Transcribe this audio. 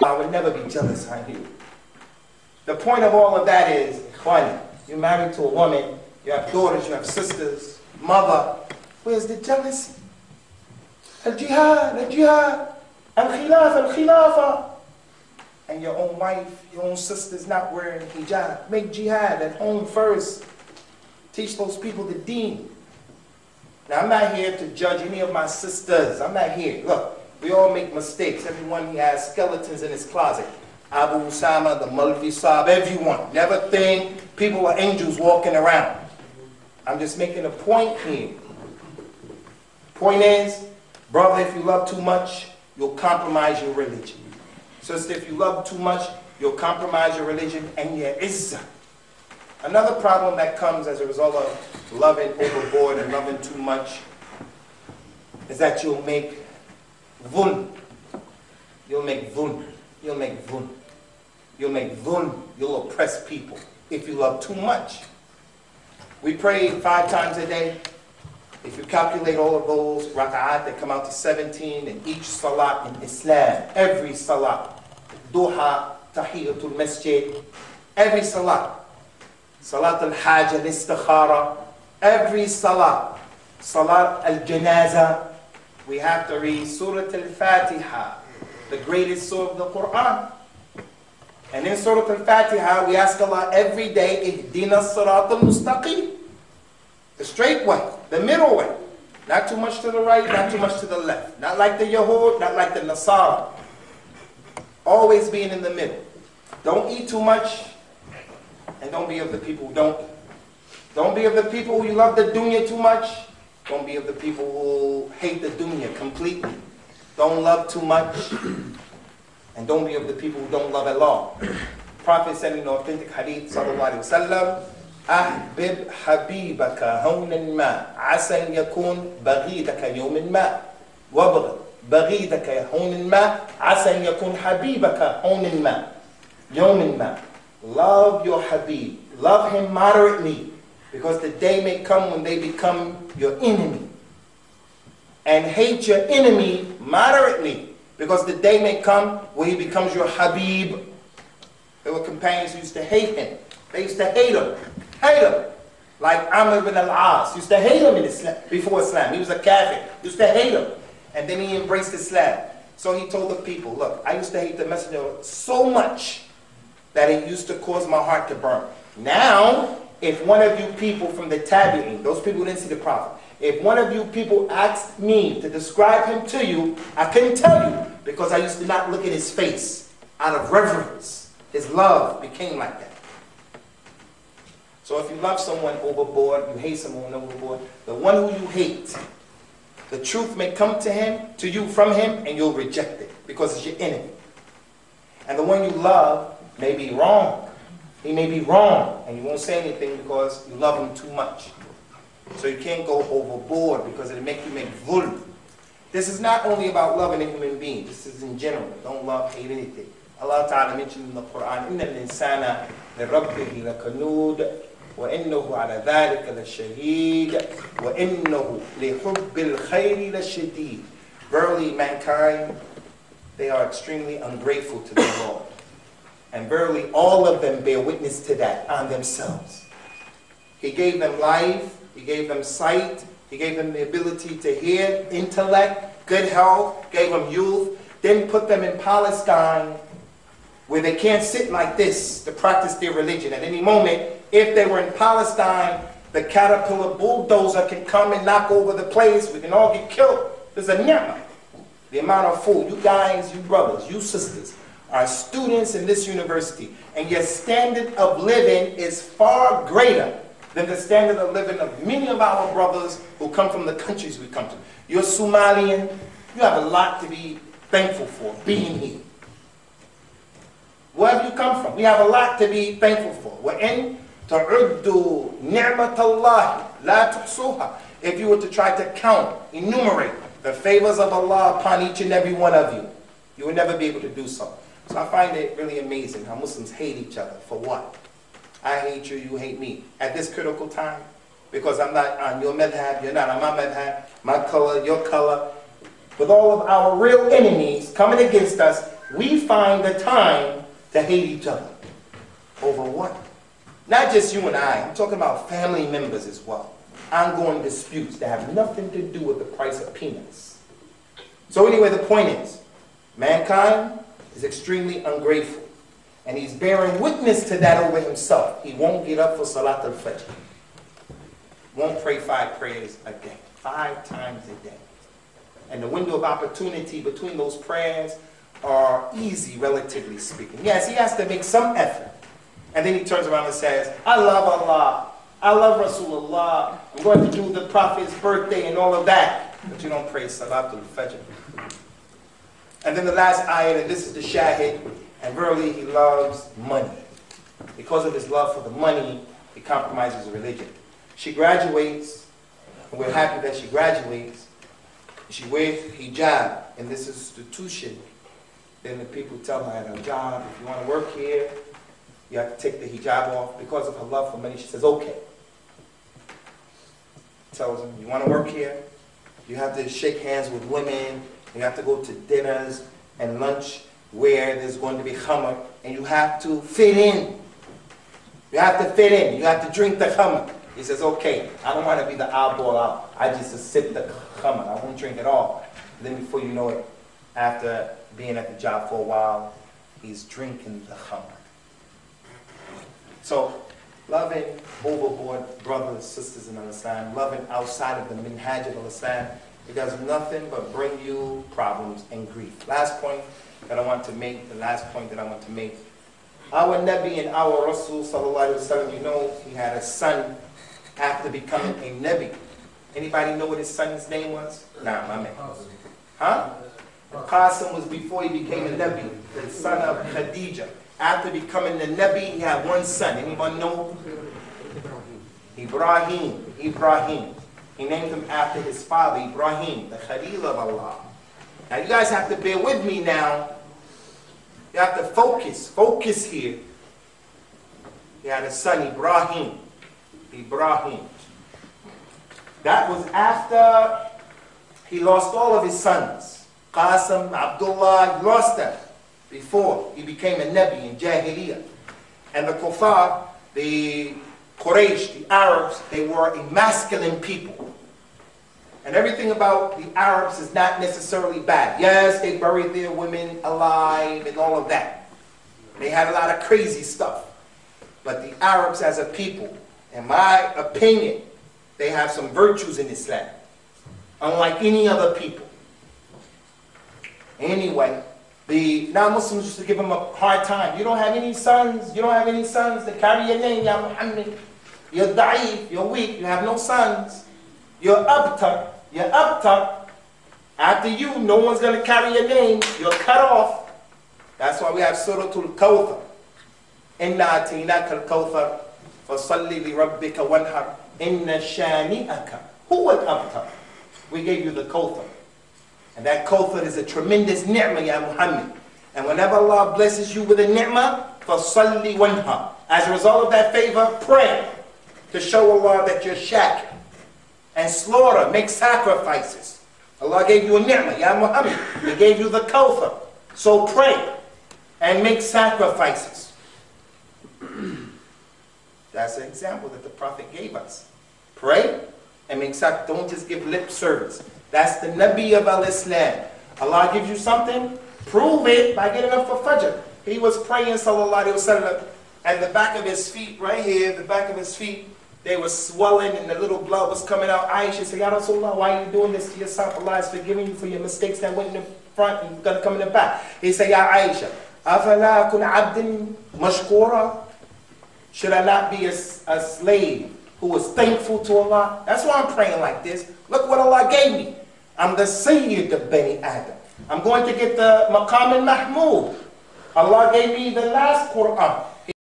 I would never be jealous on you. The point of all of that is, Ikhwani, you're married to a woman, you have daughters, you have sisters, mother. Where's the jealousy? Al-jihad, al-jihad, al-khilaf, al-khilafa. And your own wife, your own sister's not wearing hijab. Make jihad at home first. Teach those people the deen. Now, I'm not here to judge any of my sisters. I'm not here. Look, we all make mistakes. Everyone here has skeletons in his closet. Abu Usamah, the Mulvi Saab, everyone. Never think people are angels walking around. I'm just making a point here. Point is, brother, if you love too much, you'll compromise your religion. Sister, if you love too much, you'll compromise your religion and your izzah. Another problem that comes as a result of loving overboard and loving too much is that you'll make dhulm. You'll make dhulm. You'll make dhulm. You'll make dhulm. You'll oppress people if you love too much. We pray 5 times a day. If you calculate all of those raka'at, they come out to 17 in each salat in Islam. Every salat. Duha, tahiyatul masjid. Every salat. Salat al-hajj, al-istikhara. Every salat. Salat al-janaza. We have to read Surah al-Fatiha, the greatest surah of the Quran. And in Surah al-Fatiha, we ask Allah every day, Ihdina sirat al-mustaqim. The straight way, the middle way. Not too much to the right, not too much to the left. Not like the Yahud, not like the Nasara. Always being in the middle. Don't eat too much, and don't be of the people who don't eat. Don't be of the people who you love the dunya too much. Don't be of the people who hate the dunya completely. Don't love too much, and don't be of the people who don't love Allah. Prophet said in the authentic hadith, sallallahu alaihi wasallam, أحبب حبيبك هونا ما عسى أن يكون بغيضك يوم ما وابغض بغيضك هونا ما عسى أن يكون حبيبك هونا ما يوم ما. Love your Habib. Love him moderately, because the day may come when they become your enemy. And hate your enemy moderately, because the day may come when he becomes your Habib. There were companions who used to hate him. They used to hate him. Hate him. Like Amr ibn al-As. Used to hate him in Islam, before Islam. He was a kafir. Used to hate him. And then he embraced Islam. So he told the people, look, I used to hate the messenger so much that it used to cause my heart to burn. Now, if one of you people from the Tabi'in, those people who didn't see the Prophet, if one of you people asked me to describe him to you, I couldn't tell you, because I used to not look at his face out of reverence. His love became like that. So if you love someone overboard, you hate someone overboard, the one who you hate, the truth may come to you from him, and you'll reject it because it's your enemy. And the one you love may be wrong. He may be wrong, and you won't say anything because you love him too much. So you can't go overboard, because it'll make you make dhulm. This is not only about loving a human being. This is in general. Don't love, hate anything. Allah Ta'ala mentioned in the Quran, إِنَّ الْإِنسَانَ لِرَبِّهِ لَكَنُودٌ وَإِنَّهُ عَلَى ذَلِكَ لَشَهِيدٌ وَإِنَّهُ لِحُبِّ الْخَيْرِ لَشَدِيدٌ. Verily, mankind, they are extremely ungrateful to their Lord. And verily, all of them bear witness to that on themselves. He gave them life, he gave them sight, he gave them the ability to hear, intellect, good health, gave them youth, then put them in Palestine, where they can't sit like this to practice their religion. At any moment, if they were in Palestine, the caterpillar bulldozer can come and knock over the place. We can all get killed. There's a ni'mah. The amount of food. You guys, you brothers, you sisters are students in this university, and your standard of living is far greater than the standard of living of many of our brothers who come from the countries we come to. You're Somalian. You have a lot to be thankful for being here. Wherever you come from, we have a lot to be thankful for. وَإِن تَعُدُّوا نِعْمَةَ اللَّهِ لَا تُحْصُوهَا. If you were to try to count, enumerate the favors of Allah upon each and every one of you, you would never be able to do so. So I find it really amazing how Muslims hate each other. For what? I hate you, you hate me. At this critical time, because I'm not on your madhab, you're not on my madhab, my color, your color. With all of our real enemies coming against us, we find the time to hate each other. Over what? Not just you and I. I'm talking about family members as well. Ongoing disputes that have nothing to do with the price of peanuts. So anyway, the point is, mankind is extremely ungrateful. And he's bearing witness to that over himself. He won't get up for Salat al-Fajr. Won't pray 5 prayers a day. 5 times a day. And the window of opportunity between those prayers are easy, relatively speaking. Yes, he has to make some effort. And then he turns around and says, I love Allah. I love Rasulullah. I'm going to do the Prophet's birthday and all of that. But you don't pray Salatul Fajr. And then the last ayat, and this is the shahid, and verily he loves money. Because of his love for the money, he compromises religion. She graduates, and we're happy that she graduates. She wears hijab in this institution. Then the people tell her at her job, if you want to work here, you have to take the hijab off. Because of her love for money, she says, okay. Tells them, you want to work here? You have to shake hands with women. You have to go to dinners and lunch where there's going to be khamr. And you have to fit in. You have to fit in. You have to drink the khamr. He says, okay, I don't want to be the eyeball out. I just sip the khamr. I won't drink it all. And then before you know it, after being at the job for a while, he's drinking the khamr. So, loving overboard brothers, sisters in Islam, loving outside of the minhaj of Islam, it does nothing but bring you problems and grief. Last point that I want to make, our Nabi and our Rasul sallallahu alaihi wasallam, you know, he had a son after becoming a Nabi. Anybody know what his son's name was? Nah, my man. Huh? Qasim was before he became a Nabi, the son of Khadija. After becoming the Nabi, he had one son. Anyone know? Ibrahim. He named him after his father, Ibrahim, the Khalil of Allah. Now you guys have to bear with me now. You have to focus here. He had a son, Ibrahim. That was after he lost all of his sons. Qasim, Abdullah, he lost them before he became a Nabi in Jahiliyyah. And the Kuffar, the Quraysh, the Arabs, they were a masculine people. And everything about the Arabs is not necessarily bad. Yes, they buried their women alive and all of that. They had a lot of crazy stuff. But the Arabs as a people, in my opinion, they have some virtues in Islam, unlike any other people. Anyway, the non-Muslims used to give them a hard time. You don't have any sons. You don't have any sons to carry your name, Ya Muhammad. You're da'if. You're weak. You have no sons. You're abtar. You're abtar. After you, no one's going to carry your name. You're cut off. That's why we have Suratul Kawthar. Inna atinaka al-Kawthar. Fasalli li rabbika wanhar. Inna shani'aka. Huwa al-abtar. We gave you the Kawthar. And that Kawthar is a tremendous ni'mah, Ya Muhammad. And whenever Allah blesses you with a ni'mah, fasalli wanhar. As a result of that favor, pray to show Allah that you're shakir. And slaughter, make sacrifices. Allah gave you a ni'mah, Ya Muhammad. He gave you the Kawthar. So pray and make sacrifices. That's an example that the Prophet gave us. Pray and make sacrifices. Don't just give lip service. That's the Nabi of al-Islam. Allah gives you something, prove it by getting up for Fajr. He was praying, sallallahu alayhi wa sallam, and the back of his feet, right here, the back of his feet, they were swelling and the little blood was coming out. Aisha said, Ya Rasulullah, why are you doing this to yourself? Allah is forgiving you for your mistakes that went in the front and going to come in the back. He said, Ya Aisha, أَفَلَا كُنْ عَبْدٍ مَشْكُورًا? Should I not be a slave who is thankful to Allah? That's why I'm praying like this. Look what Allah gave me. I'm the Sayyid of Bani Adam. I'm going to get the Maqam al-Mahmud. Allah gave me the last Quran.